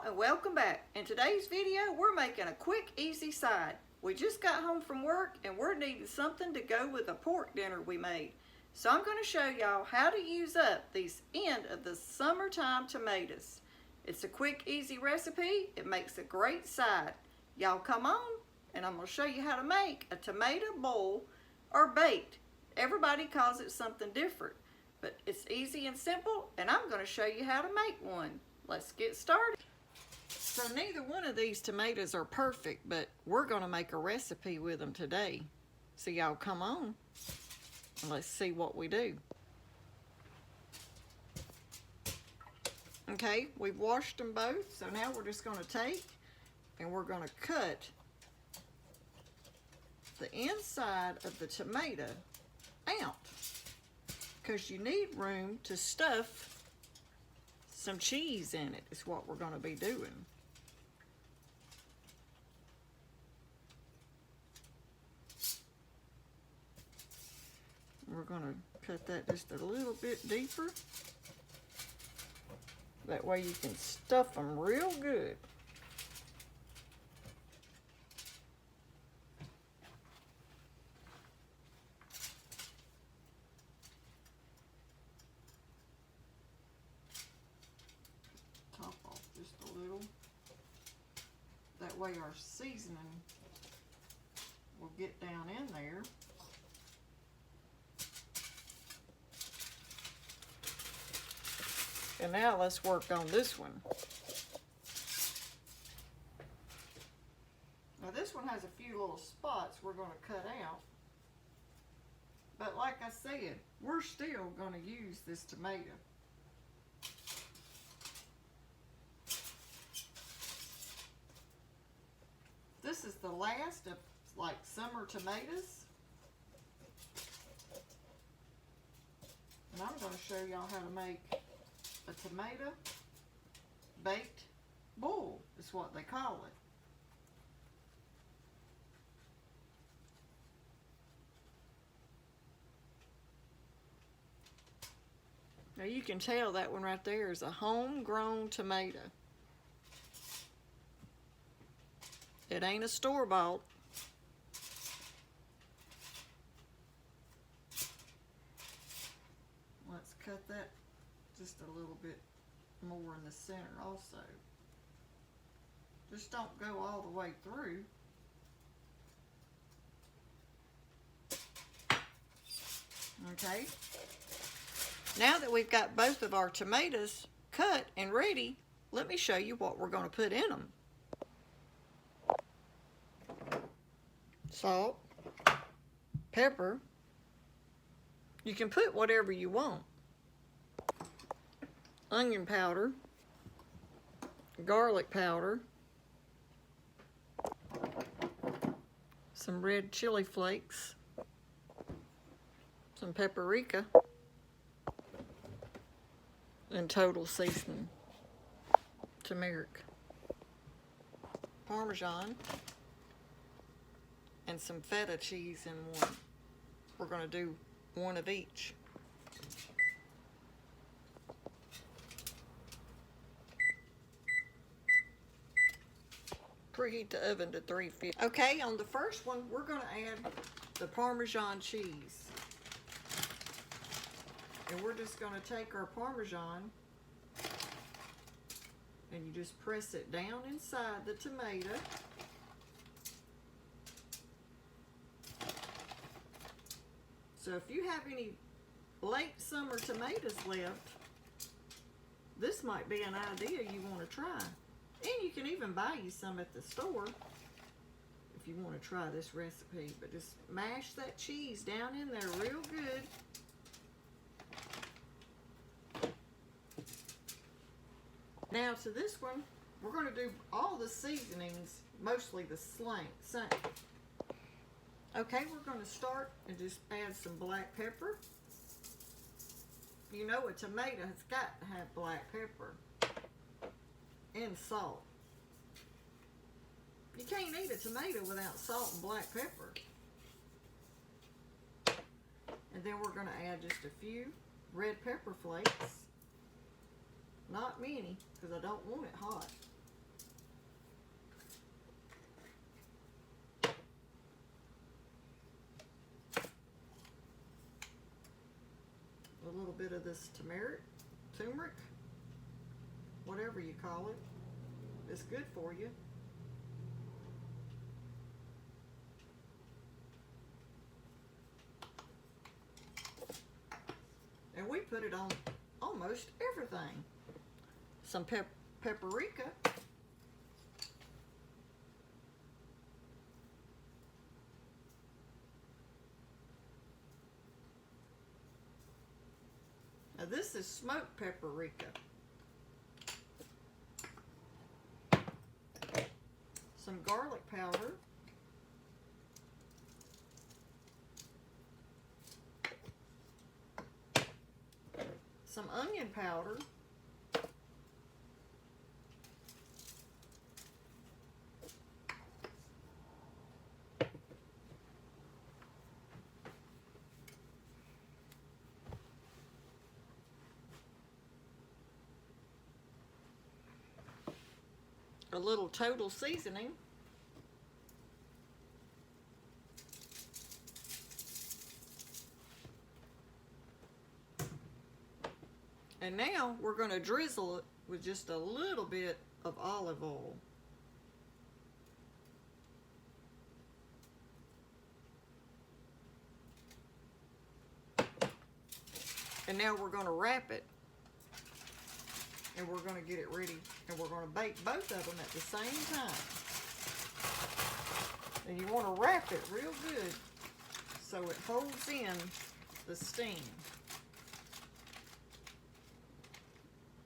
and welcome back. In today's video, we're making a quick, easy side. We just got home from work and we're needing something to go with the pork dinner we made. So I'm going to show y'all how to use up these end of the summertime tomatoes. It's a quick, easy recipe. It makes a great side. Y'all come on and I'm going to show you how to make a tomato bowl or baked. Everybody calls it something different, but it's easy and simple, and I'm going to show you how to make one. Let's get started. So neither one of these tomatoes are perfect, but we're going to make a recipe with them today. So y'all come on and let's see what we do. Okay, we've washed them both, so now we're just going to take and we're going to cut the inside of the tomato out because you need room to stuff some cheese in it is what we're going to be doing. We're going to cut that just a little bit deeper. That way you can stuff them real good. Top off just a little. That way our seasoning will get down in there. And now let's work on this one. Now this one has a few little spots we're going to cut out. But like I said, we're still going to use this tomato. This is the last of like summer tomatoes. And I'm going to show y'all how to make a tomato baked bowl is what they call it. Now you can tell that one right there is a homegrown tomato. It ain't a store-bought. Let's cut that just a little bit more in the center also. Just don't go all the way through. Okay. Now that we've got both of our tomatoes cut and ready, let me show you what we're going to put in them. Salt, pepper. You can put whatever you want. Onion powder, garlic powder, some red chili flakes, some paprika, and total seasoning, turmeric, parmesan, and some feta cheese in one. We're going to do one of each. Preheat the oven to 350. Okay, on the first one, we're going to add the Parmesan cheese. And we're just going to take our Parmesan and you just press it down inside the tomato. So if you have any late summer tomatoes left, this might be an idea you want to try. And you can even buy you some at the store if you want to try this recipe. But just mash that cheese down in there real good. Now to this one, we're going to do all the seasonings, mostly the same. Okay, we're going to start and just add some black pepper. You know a tomato has got to have black pepper. And salt. You can't eat a tomato without salt and black pepper. And then we're going to add just a few red pepper flakes. Not many, because I don't want it hot. bit of this turmeric, whatever you call it. It's good for you. And we put it on almost everything. Some paprika. Now this is smoked paprika. Some garlic powder. Some onion powder. A little total seasoning. And now we're going to drizzle it with just a little bit of olive oil. And now we're going to wrap it. And we're going to get it ready. And we're going to bake both of them at the same time. And you want to wrap it real good so it holds in the steam.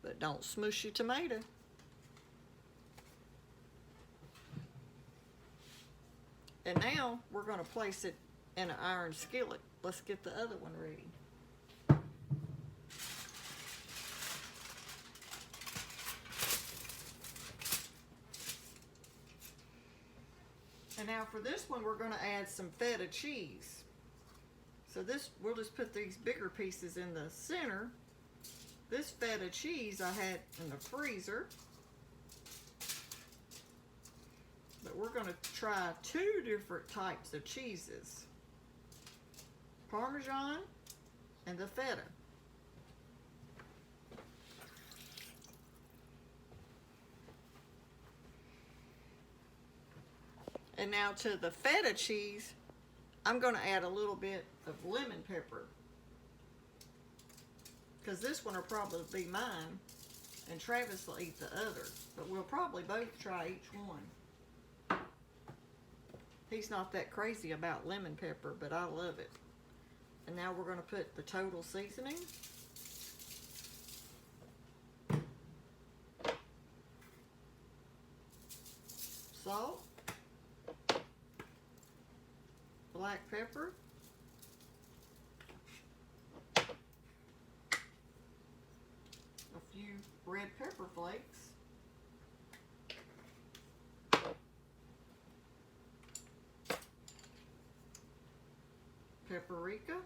But don't smush your tomato. And now we're going to place it in an iron skillet. Let's get the other one ready. And now for this one, we're going to add some feta cheese. So this, we'll just put these bigger pieces in the center. This feta cheese I had in the freezer. But we're going to try 2 different types of cheeses. Parmesan and the feta. And now to the feta cheese, I'm going to add a little bit of lemon pepper. Because this one will probably be mine, and Travis will eat the other. But we'll probably both try each one. He's not that crazy about lemon pepper, but I love it. And now we're going to put the total seasoning. Salt. Black pepper. A few red pepper flakes. Paprika.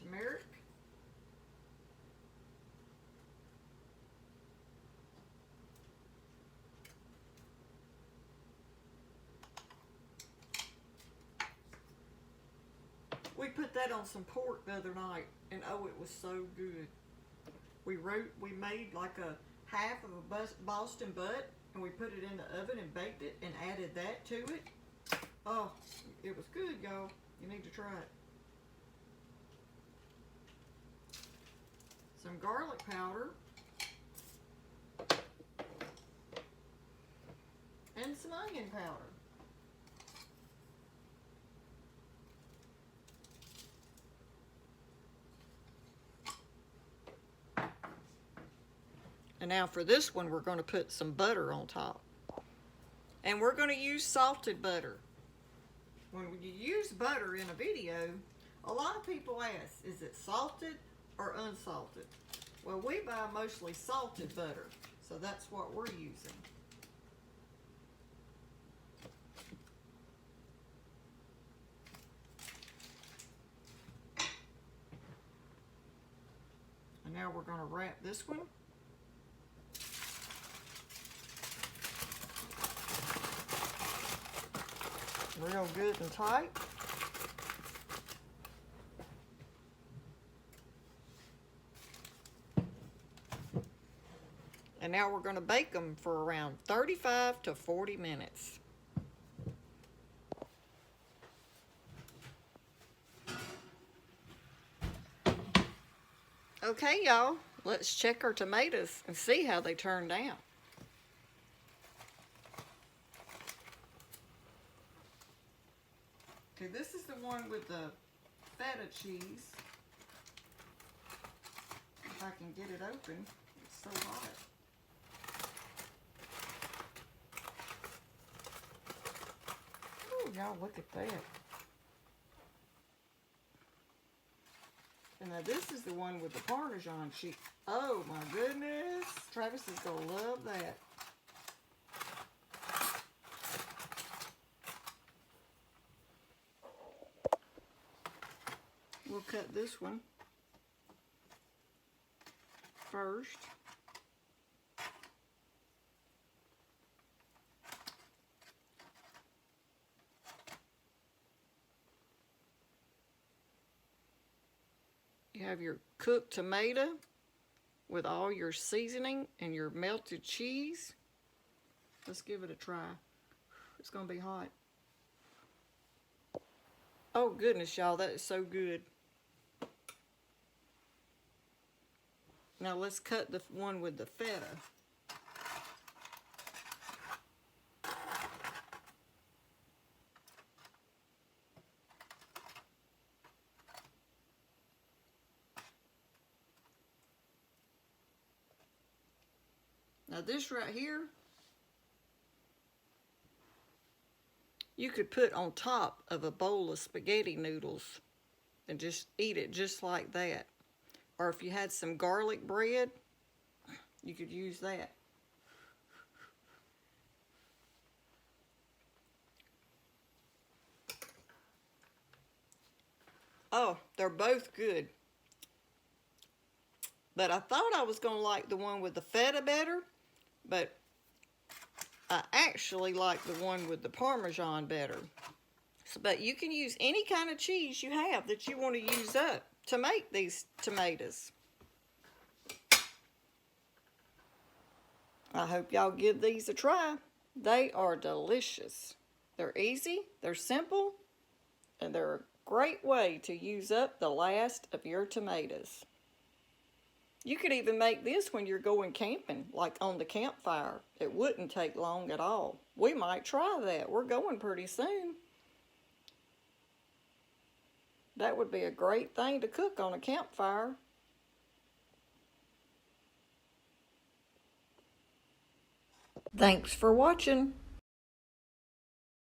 Turmeric. We put that on some pork the other night, and oh, it was so good. We made like a half of a Boston butt, and we put it in the oven and baked it and added that to it. Oh, it was good, y'all. You need to try it. Some garlic powder. And some onion powder. And now for this one, we're going to put some butter on top. And we're going to use salted butter. When you use butter in a video, a lot of people ask, is it salted or unsalted? Well, we buy mostly salted butter, so that's what we're using. And now we're going to wrap this one. real good and tight. And now we're going to bake them for around 35 to 40 minutes. Okay, y'all, let's check our tomatoes and see how they turned out. Okay, this is the one with the feta cheese. If I can get it open, it's so hot. Oh, y'all, look at that. And now this is the one with the Parmesan cheese. Oh my goodness. Travis is going to love that. We'll cut this one first. You have your cooked tomato with all your seasoning and your melted cheese. Let's give it a try. It's gonna be hot. Oh goodness, y'all, that is so good. Now let's cut the one with the feta. Now this right here, you could put on top of a bowl of spaghetti noodles and just eat it just like that. Or if you had some garlic bread, you could use that. Oh, they're both good. But I thought I was going to like the one with the feta better, but I actually like the one with the Parmesan better. But you can use any kind of cheese you have that you want to use up to make these tomatoes. I hope y'all give these a try. They are delicious. They're easy, they're simple, and they're a great way to use up the last of your tomatoes. You could even make this when you're going camping, like on the campfire. It wouldn't take long at all. We might try that. We're going pretty soon. That would be a great thing to cook on a campfire. Thanks for watching.